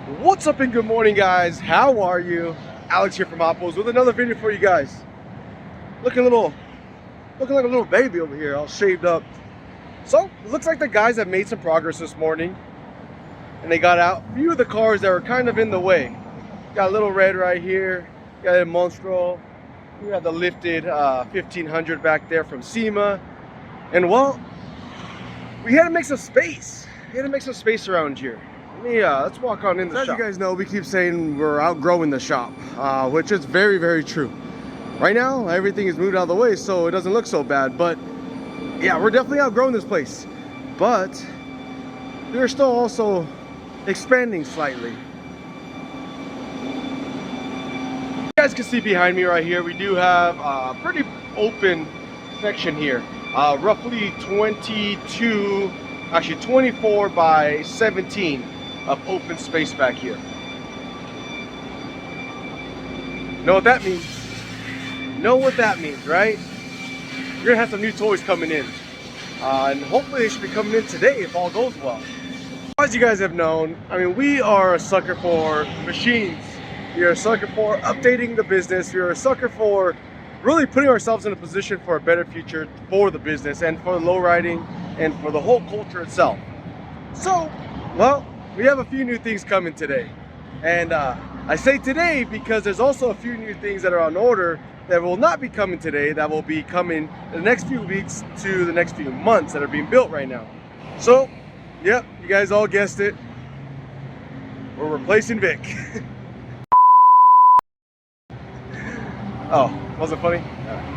What's up and good morning, guys? How are you? Alex here from Hoppos with another video for you guys. Looking like a little baby over here, all shaved up. So it looks like the guys have made some progress this morning, and they got out a few of the cars that were kind of in the way. Got a little red right here. Got a Monstro. We got the lifted 1500 back there from SEMA, and well, we had to make some space. We had to make some space around here. Let's walk on in the shop. As you guys know, we keep saying we're outgrowing the shop, which is very, very true. Right now, everything is moved out of the way, so it doesn't look so bad. But yeah, we're definitely outgrowing this place. But we're still also expanding slightly. You guys can see behind me right here, we do have a pretty open section here. Roughly 24 by 17 of open space back here. Know what that means? Know what that means, right? You're gonna have some new toys coming in, and hopefully they should be coming in today if all goes well. As you guys have known, I mean, we are a sucker for machines. We are a sucker for updating the business. We are a sucker for really putting ourselves in a position for a better future for the business and for low riding and for the whole culture itself. So, well, we have a few new things coming today. And I say today because there's also a few new things that are on order that will not be coming today, that will be coming in the next few weeks to the next few months that are being built right now. So, yep, you guys all guessed it. We're replacing Vic. Oh, wasn't funny?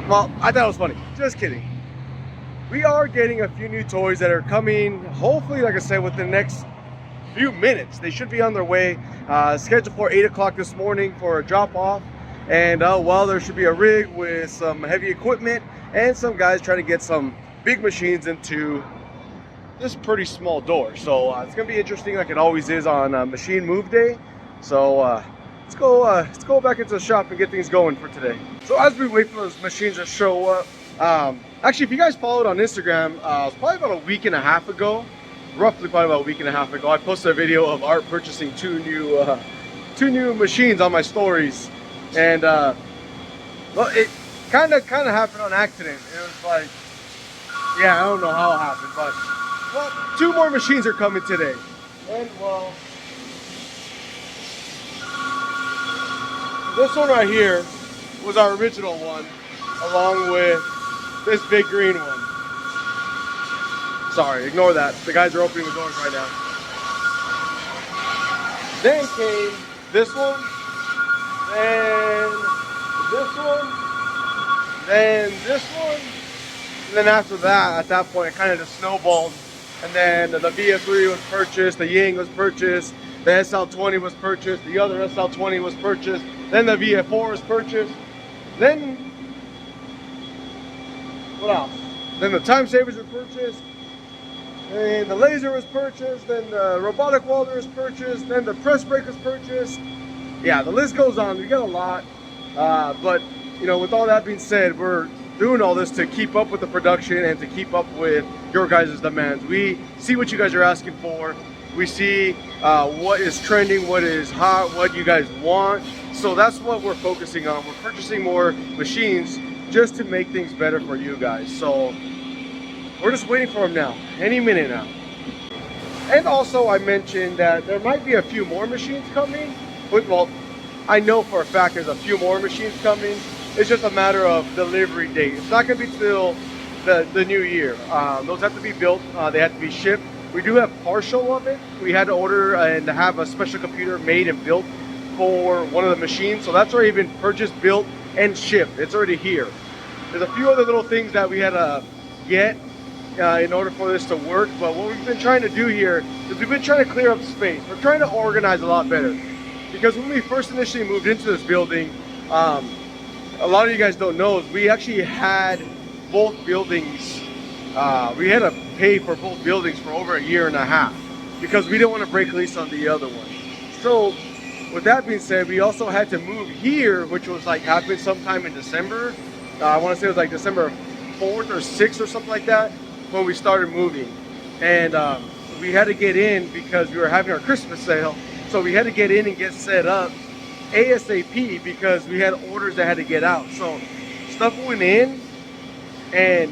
Well, I thought it was funny. Just kidding. We are getting a few new toys that are coming, hopefully, like I said, within the next few minutes. They should be on their way. Scheduled for 8 o'clock this morning for a drop off. And well, there should be a rig with some heavy equipment and some guys trying to get some big machines into this pretty small door. So it's gonna be interesting, like it always is on machine move day. So let's go back into the shop and get things going for today. So as we wait for those machines to show up, actually, if you guys followed on Instagram, it was probably about a week and a half ago, roughly probably about a week and a half ago, I posted a video of Art purchasing two new machines on my stories. And well, it kind of happened on accident. It was like, yeah, I don't know how it happened, but well, 2 more machines are coming today. And well, this one right here was our original one, along with this big green one. Sorry, ignore that. The guys are opening the doors right now. Then came this one, then this one, then this one, and then after that, at that point, it kind of just snowballed. And then the VF3 was purchased, the Ying was purchased, the SL20 was purchased, the other SL20 was purchased, then the VF4 was purchased, then what else? Then the time savers were purchased, and the laser was purchased, then the robotic welder was purchased, then the press brake was purchased. Yeah, the list goes on. We got a lot, but you know, with all that being said, we're doing all this to keep up with the production and to keep up with your guys' demands. We see what you guys are asking for. We see what is trending, what is hot, what you guys want. So that's what we're focusing on. We're purchasing more machines just to make things better for you guys. So we're just waiting for them now, any minute now. And also I mentioned that there might be a few more machines coming. Well, I know for a fact there's a few more machines coming. It's just a matter of delivery date. It's not gonna be till the new year. Those have to be built, they have to be shipped. We do have partial of it. We had to order and have a special computer made and built for one of the machines. So that's already been purchased, built, and shipped. It's already here. There's a few other little things that we had to get in order for this to work. But what we've been trying to do here is we've been trying to clear up space. We're trying to organize a lot better. Because when we first initially moved into this building, a lot of you guys don't know, we actually had both buildings, we had to pay for both buildings for over a year and a half because we didn't want to break lease on the other one. So with that being said, we also had to move here, which was like happened sometime in December. I want to say it was like December 4th or 6th or something like that when we started moving. And we had to get in because we were having our Christmas sale So we had to get in and get set up ASAP because we had orders that had to get out. So stuff went in, and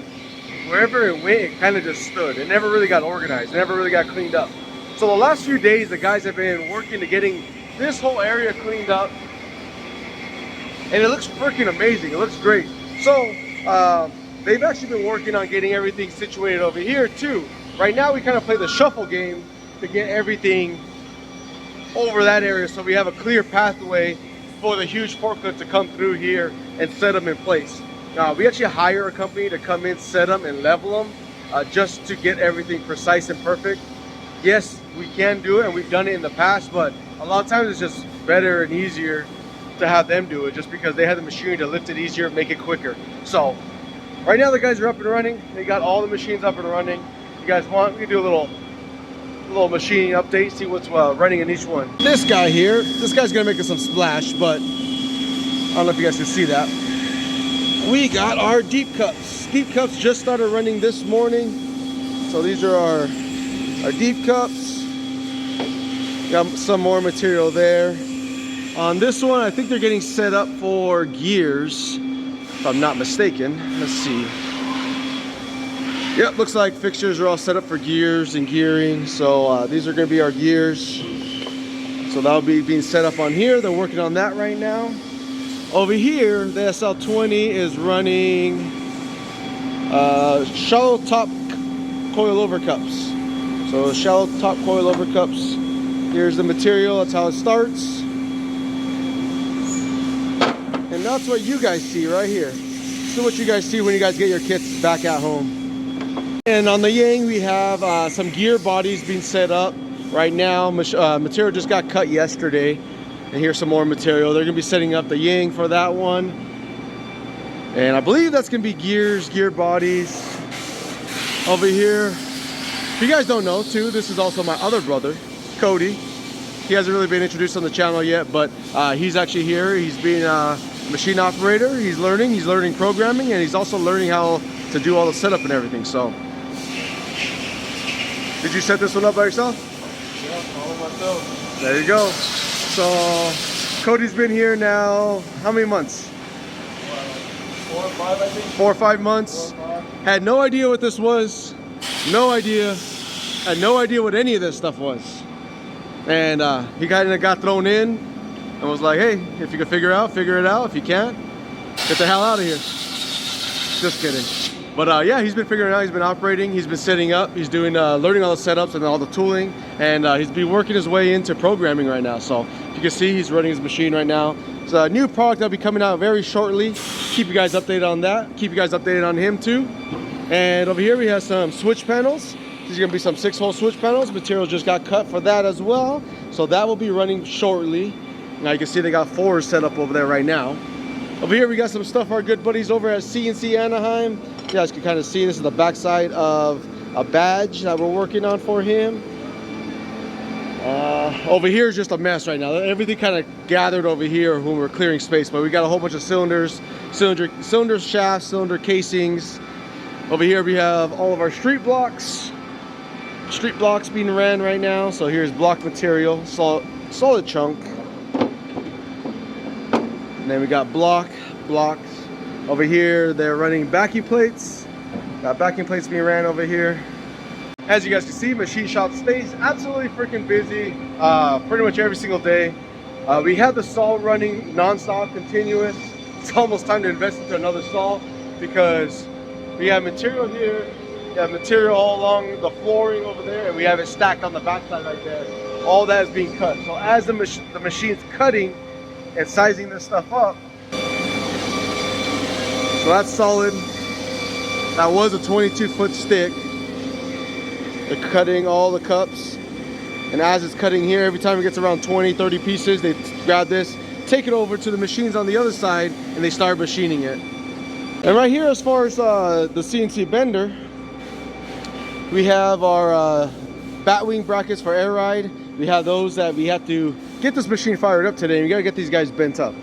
wherever it went, it kind of just stood. It never really got organized. It never really got cleaned up. So the last few days, the guys have been working to getting this whole area cleaned up, and it looks freaking amazing. It looks great. So they've actually been working on getting everything situated over here too. Right now we kind of play the shuffle game to get everything over that area, so we have a clear pathway for the huge forklift to come through here and set them in place. We actually hire a company to come in, set them, and level them just to get everything precise and perfect. Yes, we can do it, and we've done it in the past, but a lot of times it's just better and easier to have them do it, just because they have the machinery to lift it easier, make it quicker. So right now the guys are up and running. They got all the machines up and running. If you guys want, we can do a little machining update, see what's running in each one. This guy here, this guy's gonna make us some splash, but I don't know if you guys can see that. We got our deep cups. Deep cups just started running this morning. So these are our deep cups. Got some more material there. On this one, I think they're getting set up for gears, if I'm not mistaken. Let's see. Yep, looks like fixtures are all set up for gears and gearing. So these are gonna be our gears. So that'll be being set up on here. They're working on that right now. Over here, the SL20 is running shallow top coilover cups. So shallow top coilover cups. Here's the material, that's how it starts. And that's what you guys see right here. This is what you guys see when you guys get your kits back at home. And on the Yang, we have some gear bodies being set up right now. Material just got cut yesterday. And here's some more material. They're gonna be setting up the Yang for that one. And I believe that's gonna be gears, gear bodies. Over here, if you guys don't know too, this is also my other brother, Cody. He hasn't really been introduced on the channel yet, but he's actually here. He's being a machine operator. He's learning programming, and he's also learning how to do all the setup and everything. So, did you set this one up by yourself? Yeah, all by myself. There you go. So Cody's been here now, how many months? 4 or 5, I think. 4 or 5 months. 4 or 5. Had no idea what this was. No idea. Had no idea what any of this stuff was. And he got thrown in and was like, hey, if you can figure it out, figure it out. If you can't, get the hell out of here. Just kidding. But yeah, he's been figuring it out. He's been operating. He's been setting up. He's doing learning all the setups and all the tooling. And he's been working his way into programming right now. So you can see he's running his machine right now. It's a new product that'll be coming out very shortly. Keep you guys updated on that. Keep you guys updated on him too. And over here we have some switch panels. These are gonna be some 6-hole switch panels. Material just got cut for that as well. So that will be running shortly. Now you can see they got 4 set up over there right now. Over here we got some stuff for our good buddies over at CNC Anaheim. You guys can kind of see this is the backside of a badge that we're working on for him. Over here is just a mess right now. Everything kind of gathered over here when we're clearing space, but we got a whole bunch of cylinders, cylinder shafts, cylinder casings. Over here we have all of our street blocks being ran right now. So here's block material, solid chunk. And then we got blocks. Over here, they're running backing plates. Got backing plates being ran over here. As you guys can see, machine shop stays absolutely freaking busy pretty much every single day. We have the saw running non-stop, continuous. It's almost time to invest into another saw because we have material here. We have material all along the flooring over there, and we have it stacked on the backside right there. All that is being cut. So as the machine's cutting and sizing this stuff up, so that's solid. That was a 22-foot stick. They're cutting all the cups. And as it's cutting here, every time it gets around 20, 30 pieces, they grab this, take it over to the machines on the other side, and they start machining it. And right here, as far as the CNC bender, we have our bat wing brackets for air ride. We have those that we have to get this machine fired up today. We gotta get these guys bent up.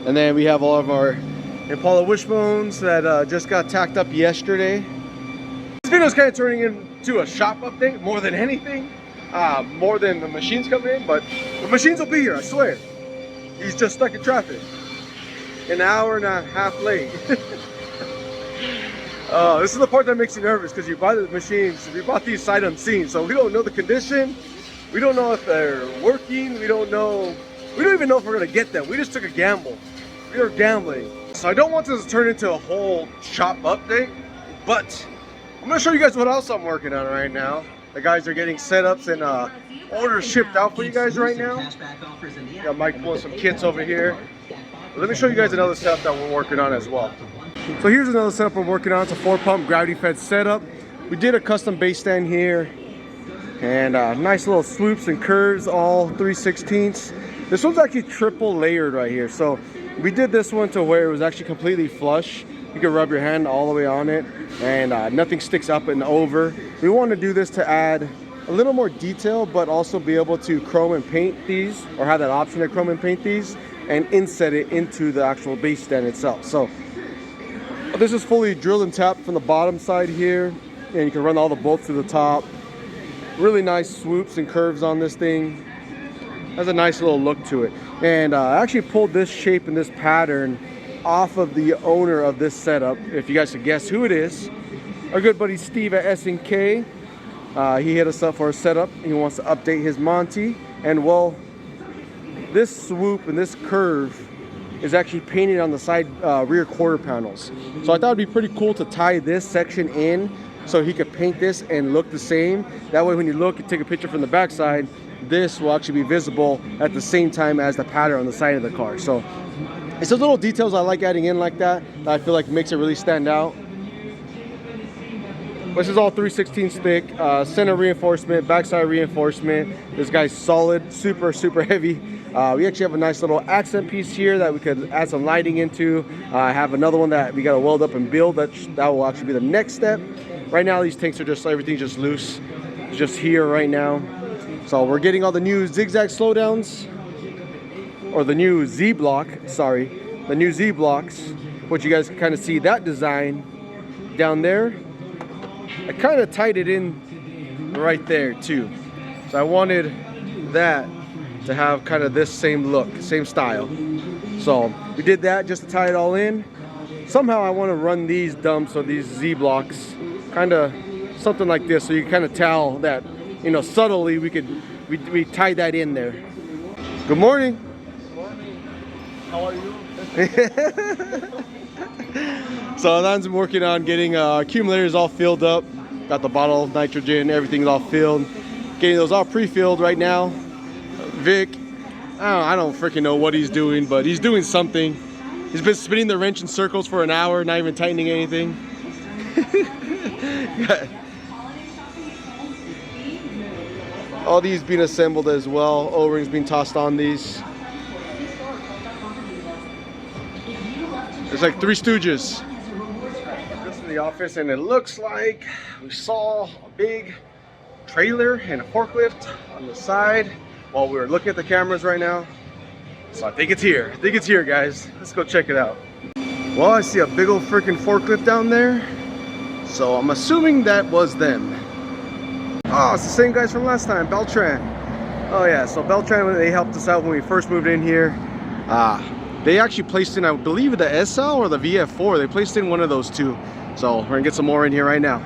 And then we have all of our Impala wishbones that just got tacked up yesterday. This video is kind of turning into a shop update more than anything. more than the machines coming in, but the machines will be here, I swear. He's just stuck in traffic. An hour and a half late. This is the part that makes you nervous because you buy the machines, we bought these sight unseen, so we don't know the condition, we don't know if they're working, we don't even know if we're gonna get them. We just took a gamble. We are gambling. So I don't want this to turn into a whole shop update, but I'm gonna show you guys what else I'm working on right now. The guys are getting setups and orders shipped out for you guys right now. Got Mike pulling some kits over here. Let me show you guys another setup that we're working on as well. So here's another setup we're working on. It's a 4-pump gravity fed setup. We did a custom base stand here and nice little swoops and curves, all 3/16. This one's actually triple layered right here. So we did this one to where it was actually completely flush. You can rub your hand all the way on it and nothing sticks up and over. We want to do this to add a little more detail, but also be able to chrome and paint these, or have that option to chrome and paint these and inset it into the actual base stand itself. So this is fully drilled and tapped from the bottom side here, and you can run all the bolts to the top. Really nice swoops and curves on this thing. Has a nice little look to it. And I actually pulled this shape and this pattern off of the owner of this setup. If you guys could guess who it is, our good buddy Steve at S&K. He hit us up for a setup. He wants to update his Monty, and well, this swoop and this curve is actually painted on the side rear quarter panels. So I thought it'd be pretty cool to tie this section in so he could paint this and look the same. That way when you look and take a picture from the backside, this will actually be visible at the same time as the pattern on the side of the car. So it's those little details I like adding in like that I feel like makes it really stand out. This is all 3/16 thick, center reinforcement, backside reinforcement. This guy's solid, super heavy. We actually have a nice little accent piece here that we could add some lighting into. I have another one that we got to weld up and build. That will actually be the next step. Right now these tanks are just, everything's just loose. It's just here right now. So we're getting all the new zigzag slowdowns, or the new Z block, sorry, the new Z blocks, which you guys can kind of see that design down there. I kind of tied it in right there too. So I wanted that to have kind of this same look, same style. So we did that just to tie it all in. Somehow I want to run these dumps or these Z blocks kind of something like this, so you can kind of tell that, you know, subtly we tied that in there. Good morning. Good morning. How are you? So Alan's been working on getting accumulators all filled up. Got the bottle of nitrogen, everything's all filled. Getting those all pre-filled right now. Vic, I don't freaking know what he's doing, but he's doing something. He's been spinning the wrench in circles for an hour, not even tightening anything. All these being assembled as well. O-rings being tossed on these. It's like Three Stooges. Just in the office, and it looks like we saw a big trailer and a forklift on the side while we were looking at the cameras right now. So I think it's here. I think it's here, guys. Let's go check it out. Well, I see a big old freaking forklift down there. So I'm assuming that was them. Oh, it's the same guys from last time, Beltran. Oh yeah, so Beltran, they helped us out when we first moved in here. They actually placed in, I believe, the SL or the VF4. They placed in one of those two. So we're gonna get some more in here right now.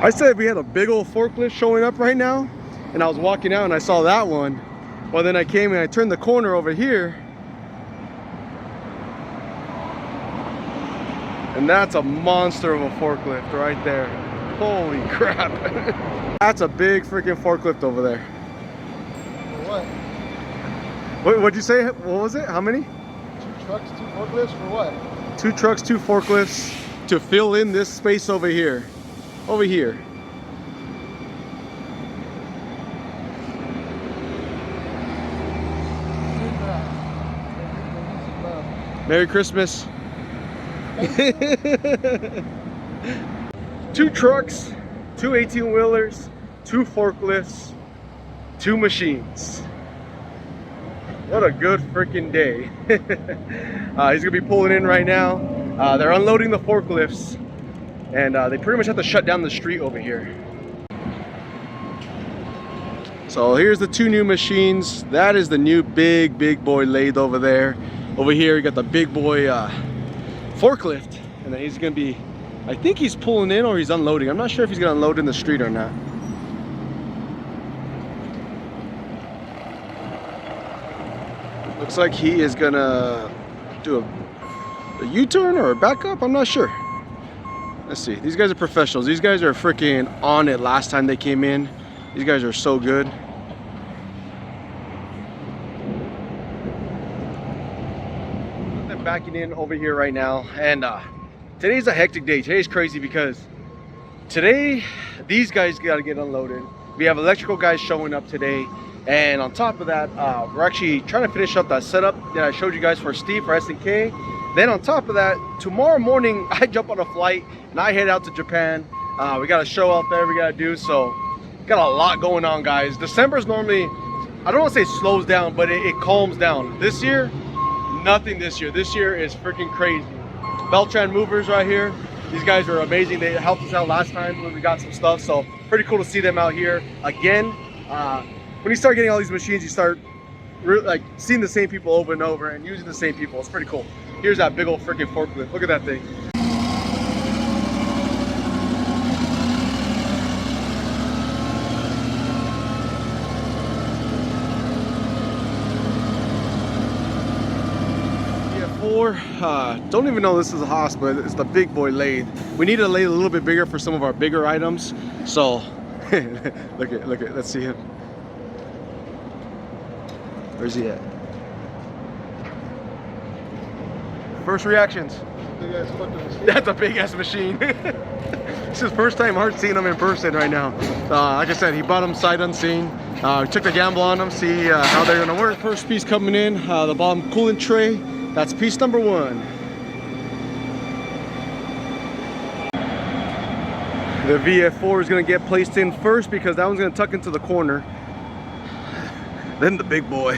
I said we had a big old forklift showing up right now, and I was walking out and I saw that one. Well, then I came and I turned the corner over here, and that's a monster of a forklift right there. Holy crap. That's a big freaking forklift over there. For what? What'd you say? What was it? How many? 2 trucks, 2 forklifts for what? 2 trucks, 2 forklifts to fill in this space over here. Over here. Merry Christmas. 2 trucks, 2 18-wheelers, 2 forklifts, 2 machines. What a good freaking day. He's gonna be pulling in right now. They're unloading the forklifts, and they pretty much have to shut down the street over here. So here's the two new machines. That is the new big boy lathe over there. Over here you got the big boy forklift, and then he's gonna be, I think he's pulling in or he's unloading. I'm not sure if he's gonna unload in the street or not. Looks like he is gonna do a U-turn or a backup. I'm not sure. Let's see. These guys are professionals. These guys are freaking on it last time they came in. These guys are so good. I'm backing in over here right now, and today's a hectic day. Today's crazy because today these guys got to get unloaded. We have electrical guys showing up today, and on top of that, we're actually trying to finish up that setup that I showed you guys for Steve for SNK. Then on top of that, tomorrow morning I jump on a flight and I head out to Japan. We got a show out there we got to do, so got a lot going on, guys. December's normally, I don't want to say slows down, but it calms down. This year, nothing this year. This year is freaking crazy. Beltran Movers right here. These guys are amazing. They helped us out last time when we got some stuff, so pretty cool to see them out here again. When you start getting all these machines, you start like seeing the same people over and over and using the same people. It's pretty cool. Here's that big old freaking forklift. Look at that thing. Don't even know this is a Hoppos, but it's the big boy lathe. We need a lathe a little bit bigger for some of our bigger items. So look at, let's see him. Where's he at? First reactions. Big ass fucking machine. That's a big ass machine. This is first time Art seeing him in person right now. Like I said, he bought them sight unseen. We took the gamble on them, see how they're gonna work. First piece coming in, the bottom coolant tray. That's piece number 1. The VF4 is gonna get placed in first because that one's gonna tuck into the corner. Then the big boy.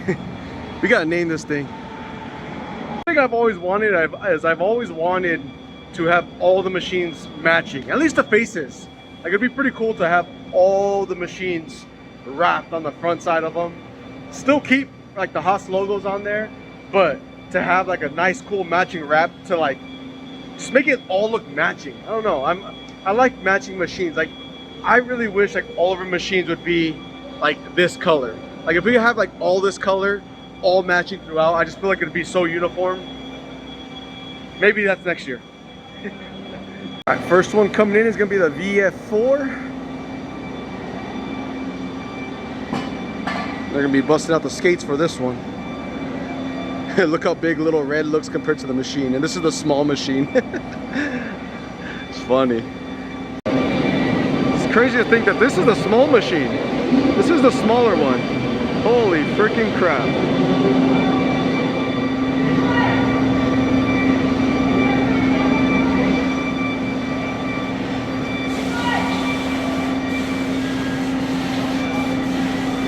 We gotta name this thing. The thing I've always wanted I've always wanted to have all the machines matching, at least the faces. Like, it'd be pretty cool to have all the machines wrapped on the front side of them. Still keep like the Hoppos logos on there, but to have like a nice cool matching wrap to like just make it all look matching. I don't know, I like matching machines. Like, I really wish like all of our machines would be like this color. Like, if we have like all this color all matching throughout, I just feel like it'd be so uniform. Maybe that's next year. All right, first one coming in is gonna be the VF4. They're gonna be busting out the skates for this one. Look how big little red looks compared to the machine, and this is the small machine. It's funny. It's crazy to think that this is the small machine. This is the smaller one. Holy freaking crap.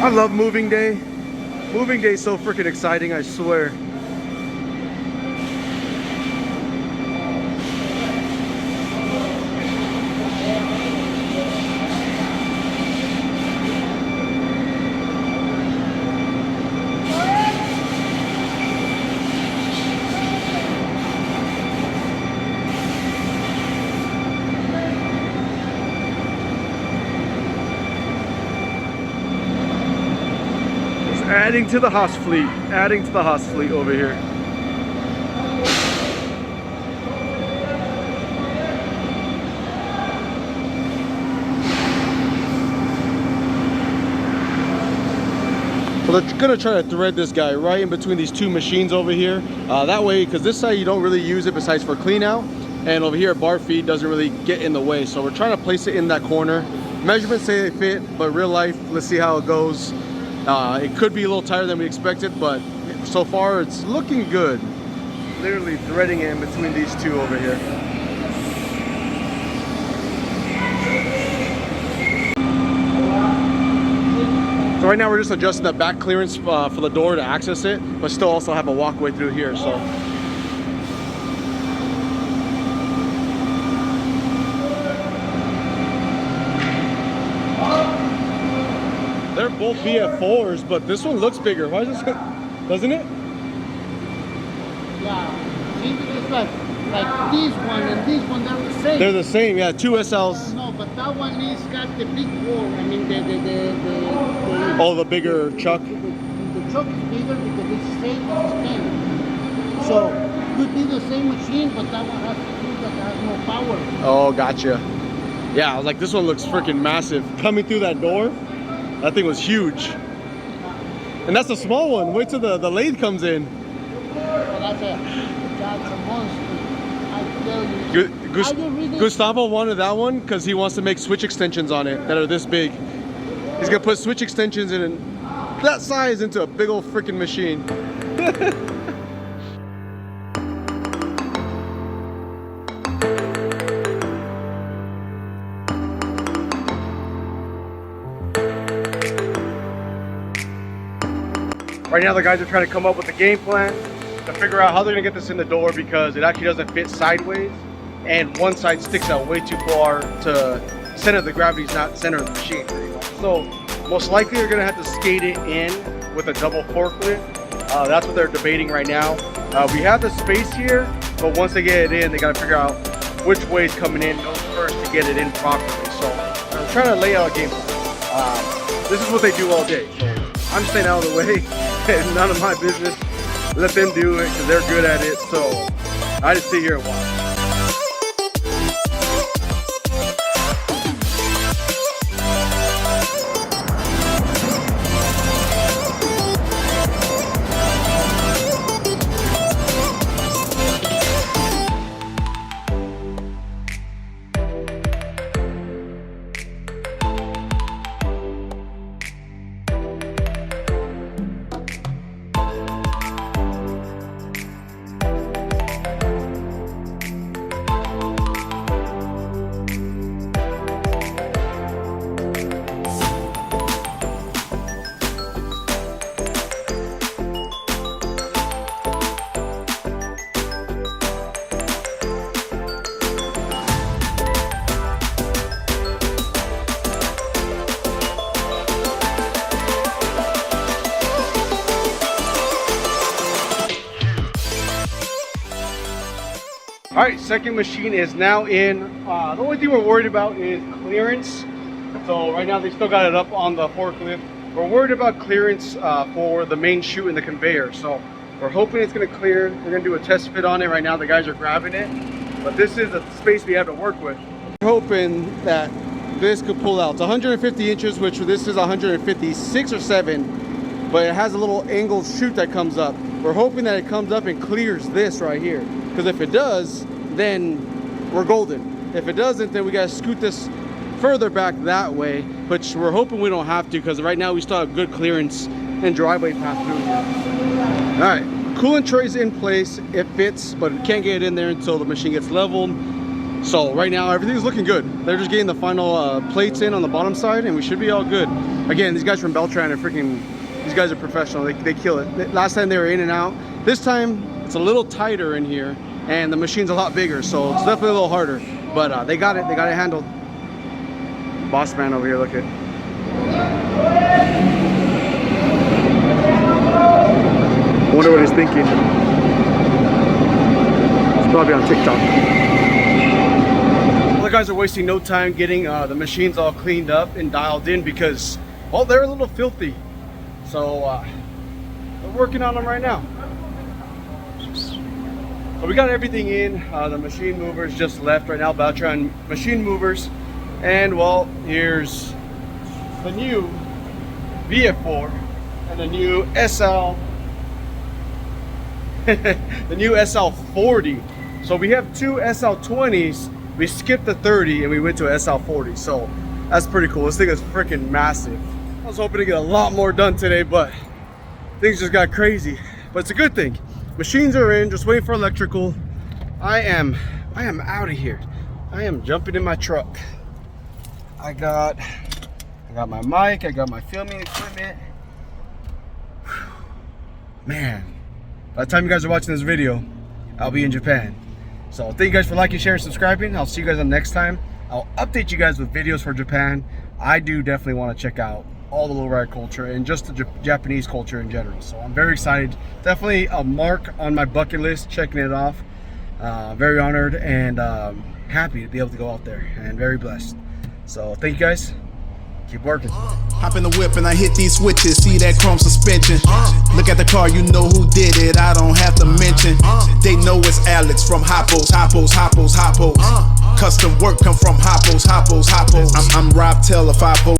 I love moving day. Moving day is so freaking exciting, I swear. Adding to the Hoppos fleet, adding to the Hoppos fleet over here. So they're gonna try to thread this guy right in between these two machines over here. That way, because this side you don't really use it besides for clean out, and over here bar feed doesn't really get in the way. So we're trying to place it in that corner. Measurements say they fit, but real life, let's see how it goes. It could be a little tighter than we expected, but so far it's looking good. Literally threading it in between these two over here. So right now we're just adjusting the back clearance for the door to access it, but still also have a walkway through here. So both BF4s, but this one looks bigger. Why is this? Doesn't it? Yeah. See, it's like this one and this one, they're the same. They're the same, yeah. 2 SLs. No, but that one is got the big bore. I mean, the Oh, the bigger chuck. The chuck is bigger because it's same extent. So could be the same machine, but that one has to do that has more power. Oh, gotcha. Yeah, I was like, this one looks freaking massive. Coming through that door, that thing was huge. And that's a small one. Wait till the lathe comes in. Well, that's a monster. I tell you. Gustavo wanted that one because he wants to make switch extensions on it that are this big. He's gonna put switch extensions in that size into a big old freaking machine. Right now the guys are trying to come up with a game plan to figure out how they're gonna get this in the door because it actually doesn't fit sideways and one side sticks out way too far to center of the gravity is not center of the machine very much. So most likely they're gonna have to skate it in with a double forklift. That's what they're debating right now. We have the space here, but once they get it in, they gotta figure out which way is coming in first to get it in properly. So I'm trying to lay out a game plan. This is what they do all day. So I'm staying out of the way. It's none of my business. Let them do it because they're good at it. So I just sit here and watch. All right, second machine is now in. The only thing we're worried about is clearance. So right now they still got it up on the forklift. We're worried about clearance for the main chute and the conveyor. So we're hoping it's gonna clear. They're gonna do a test fit on it right now. The guys are grabbing it, but this is the space we have to work with. We're hoping that this could pull out. It's 150 inches, which this is 156 or 7, but it has a little angled chute that comes up. We're hoping that it comes up and clears this right here. Because if it does, then we're golden. If it doesn't, then we gotta scoot this further back that way, which we're hoping we don't have to because right now we still have good clearance and driveway path through here. All right, coolant tray's in place. It fits, but we can't get it in there until the machine gets leveled. So right now everything's looking good. They're just getting the final plates in on the bottom side and we should be all good. Again, these guys from Beltran are freaking, these guys are professional. They kill it. Last time they were in and out. This time it's a little tighter in here and the machine's a lot bigger, so it's definitely a little harder, but they got it handled. Boss man over here, look at. I wonder what he's thinking. He's probably on TikTok. Well, the guys are wasting no time getting the machines all cleaned up and dialed in because, well, they're a little filthy. So we're working on them right now. So we got everything in. The machine movers just left right now. Beltran machine movers. And well, here's the new VF4 and the new SL, the new SL40. So we have two SL20s. We skipped the 30 and we went to a SL40. So that's pretty cool. This thing is freaking massive. I was hoping to get a lot more done today, but things just got crazy. But it's a good thing. Machines are in, just waiting for electrical. I am out of here. I am jumping in my truck. I got my mic, I got my filming equipment. Man, by the time you guys are watching this video, I'll be in Japan. So thank you guys for liking, sharing, subscribing. I'll see you guys on the next time. I'll update you guys with videos for Japan. I do definitely want to check out all the lowrider culture and just the Japanese culture in general. So I'm very excited. Definitely a mark on my bucket list, checking it off. Very honored and happy to be able to go out there, and very blessed. So thank you guys. Keep working. Hop in the whip and I hit these switches. See that chrome suspension. Look at the car, you know who did it. I don't have to mention. They know it's Alex from Hoppos, Hoppos, Hoppos, Hoppos. Custom work come from Hoppos, Hoppos, Hoppos. I'm Rob Taylor, 5